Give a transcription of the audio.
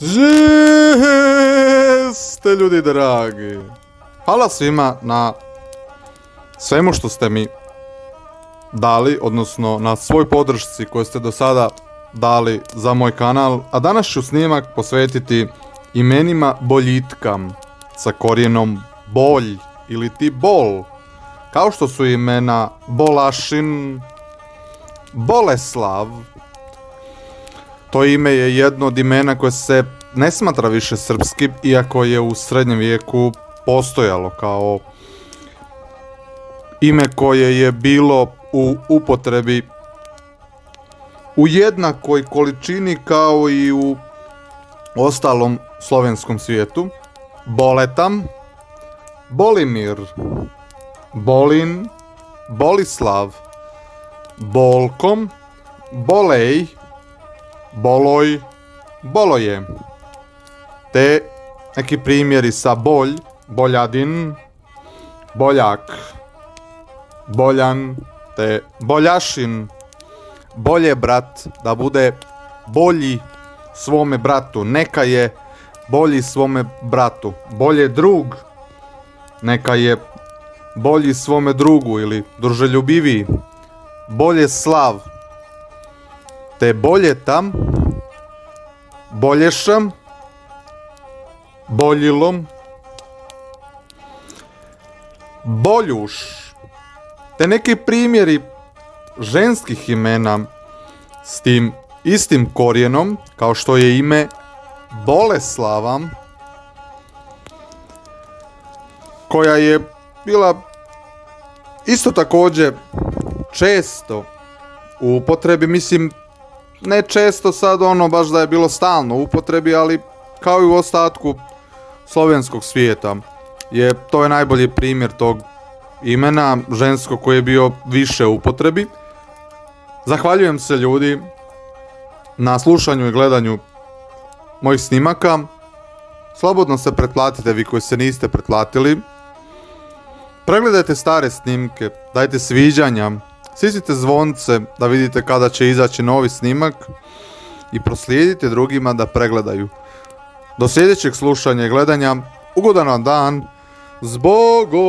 Jeste, ljudi dragi. Hvala svima na svemu što ste mi dali, odnosno na svoj podršci koju ste do sada dali za moj kanal. A danas ću snimak posvetiti imenima boljitka sa korijenom bolj ili ti bol. Kao što su imena Bolašin, Boleslav. To ime je jedno od imena koje se ne smatra više srpskim, iako je u srednjem vijeku postojalo kao ime koje je bilo u upotrebi u jednakoj količini kao i u ostalom slovenskom svijetu. Boletam, Bolimir, Bolin, Bolislav, Bolkom, Bolej, Boloj, Boloje. Te neki primjeri sa Bolj, Boljadin, Boljak, Boljan, te Boljašin. Bolje brat, da bude bolji svome bratu, neka je bolji svome bratu. Bolje drug, neka je bolji svome drugu ili druželjubiviji. Bolje slav, te bolje tam, bolješam, boljilom, boljuš, te neki primjeri ženskih imena s tim istim korijenom, kao što je ime Boleslava, koja je bila isto također često u upotrebi, mislim, ne često sad ono baš da je bilo stalno u upotrebi, ali kao i u ostatku slovenskog svijeta. To je najbolji primjer tog imena ženskog koji je bio više u upotrebi. Zahvaljujem se, ljudi, na slušanju i gledanju mojih snimaka. Slobodno se pretplatite, vi koji se niste pretplatili. Pregledajte stare snimke, dajte sviđanja, stisnite zvonce da vidite kada će izaći novi snimak i proslijedite drugima da pregledaju. Do sljedećeg slušanja i gledanja, ugodan vam dan, zbogom!